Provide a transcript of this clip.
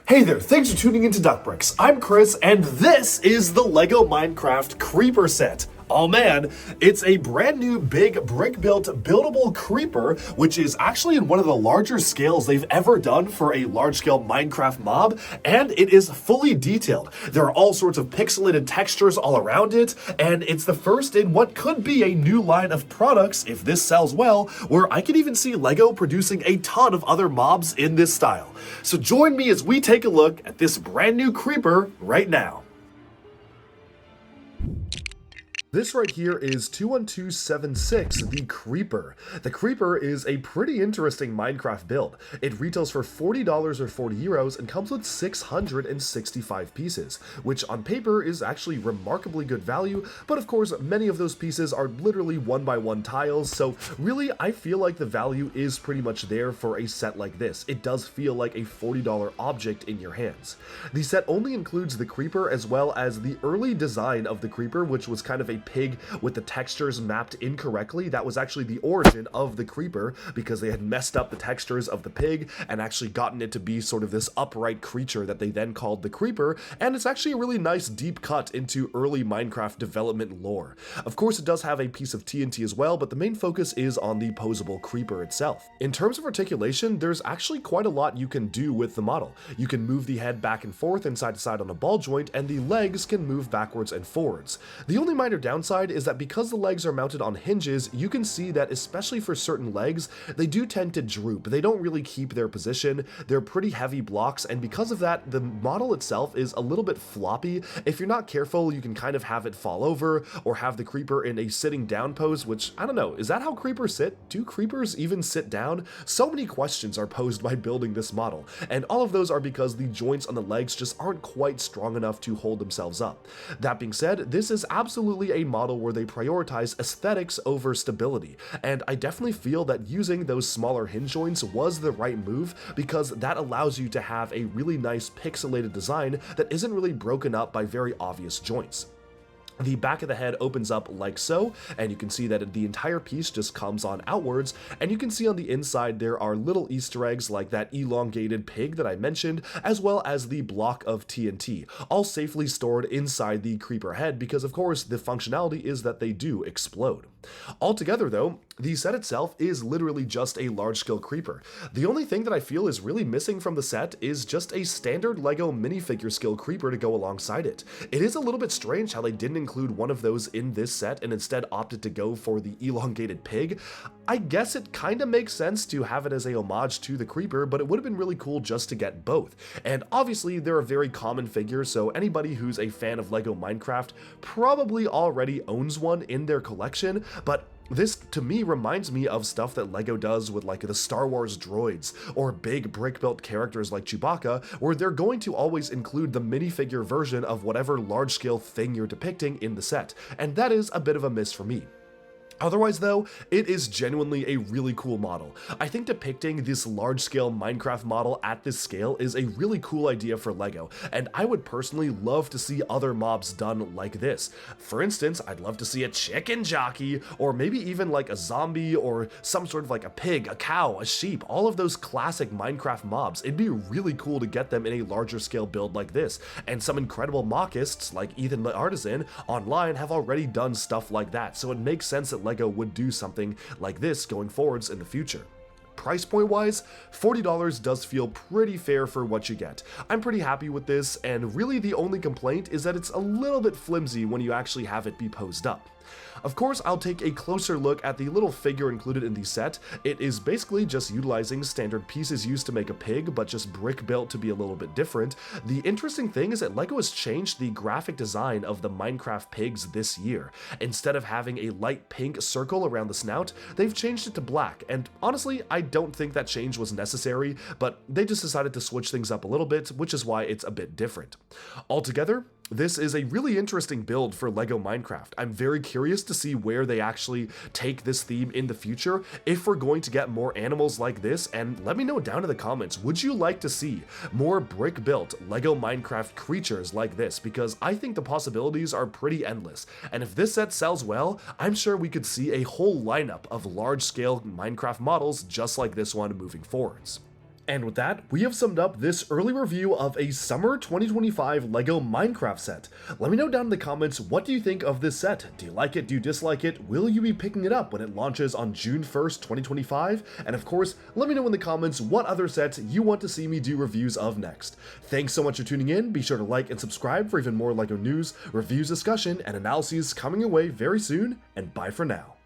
Hey there, thanks for tuning into Duckbricks. I'm Chris, and this is the LEGO Minecraft Creeper Set. Oh man, it's a brand new big brick-built buildable creeper, which is actually in one of the larger scales they've ever done for a large-scale Minecraft mob, and it is fully detailed. There are all sorts of pixelated textures all around it, and it's the first in what could be a new line of products, if this sells well, where I could even see LEGO producing a ton of other mobs in this style. So join me as we take a look at this brand new creeper right now. This right here is 21276, the Creeper. The Creeper is a pretty interesting Minecraft build. It retails for $40 or 40 euros and comes with 665 pieces, which on paper is actually remarkably good value, but of course many of those pieces are literally one-by-one tiles, so really I feel like the value is pretty much there for a set like this. It does feel like a $40 object in your hands. The set only includes the Creeper as well as the early design of the Creeper, which was kind of a pig with the textures mapped incorrectly. That was actually the origin of the Creeper, because they had messed up the textures of the pig and actually gotten it to be sort of this upright creature that they then called the Creeper, and it's actually a really nice deep cut into early Minecraft development lore. Of course, it does have a piece of TNT as well, but the main focus is on the posable Creeper itself. In terms of articulation, there's actually quite a lot you can do with the model. You can move the head back and forth and side to side on a ball joint, and the legs can move backwards and forwards. The only minor downside is that because the legs are mounted on hinges, you can see that especially for certain legs, they do tend to droop. They don't really keep their position. They're pretty heavy blocks, and because of that, the model itself is a little bit floppy. If you're not careful, you can kind of have it fall over or have the Creeper in a sitting down pose, which, I don't know, is that how creepers sit? Do creepers even sit down? So many questions are posed by building this model, and all of those are because the joints on the legs just aren't quite strong enough to hold themselves up. That being said, this is absolutely a model where they prioritize aesthetics over stability, and I definitely feel that using those smaller hinge joints was the right move, because that allows you to have a really nice pixelated design that isn't really broken up by very obvious joints. The back of the head opens up like so, and you can see that the entire piece just comes on outwards, and you can see on the inside there are little Easter eggs like that elongated pig that I mentioned, as well as the block of TNT, all safely stored inside the Creeper head, because of course the functionality is that they do explode. Altogether though, the set itself is literally just a large-scale Creeper. The only thing that I feel is really missing from the set is just a standard LEGO minifigure scale Creeper to go alongside it. It is a little bit strange how they didn't include one of those in this set and instead opted to go for the elongated pig. I guess it kind of makes sense to have it as a homage to the Creeper, but it would have been really cool just to get both. And obviously they're a very common figure, so anybody who's a fan of LEGO Minecraft probably already owns one in their collection, but this, to me, reminds me of stuff that LEGO does with like the Star Wars droids or big brick-built characters like Chewbacca, where they're going to always include the minifigure version of whatever large-scale thing you're depicting in the set, and that is a bit of a miss for me. Otherwise though, it is genuinely a really cool model. I think depicting this large-scale Minecraft model at this scale is a really cool idea for LEGO, and I would personally love to see other mobs done like this. For instance, I'd love to see a chicken jockey, or maybe even like a zombie, or some sort of like a pig, a cow, a sheep, all of those classic Minecraft mobs. It'd be really cool to get them in a larger scale build like this, and some incredible mockists like Ethan the Artisan online have already done stuff like that, so it makes sense that LEGO would do something like this going forwards in the future. Price point wise, $40 does feel pretty fair for what you get. I'm pretty happy with this, and really the only complaint is that it's a little bit flimsy when you actually have it be posed up. Of course, I'll take a closer look at the little figure included in the set. It is basically just utilizing standard pieces used to make a pig, but just brick built to be a little bit different. The interesting thing is that LEGO has changed the graphic design of the Minecraft pigs this year. Instead of having a light pink circle around the snout, they've changed it to black, and honestly, I don't think that change was necessary, but they just decided to switch things up a little bit, which is why it's a bit different. Altogether, this is a really interesting build for LEGO Minecraft. I'm very curious to see where they actually take this theme in the future, if we're going to get more animals like this, and let me know down in the comments, would you like to see more brick-built LEGO Minecraft creatures like this? Because I think the possibilities are pretty endless, and if this set sells well, I'm sure we could see a whole lineup of large-scale Minecraft models just like this one moving forwards. And with that, we have summed up this early review of a summer 2025 LEGO Minecraft set. Let me know down in the comments, what do you think of this set? Do you like it? Do you dislike it? Will you be picking it up when it launches on June 1st, 2025? And of course, let me know in the comments what other sets you want to see me do reviews of next. Thanks so much for tuning in. Be sure to like and subscribe for even more LEGO news, reviews, discussion, and analyses coming your way very soon, and bye for now.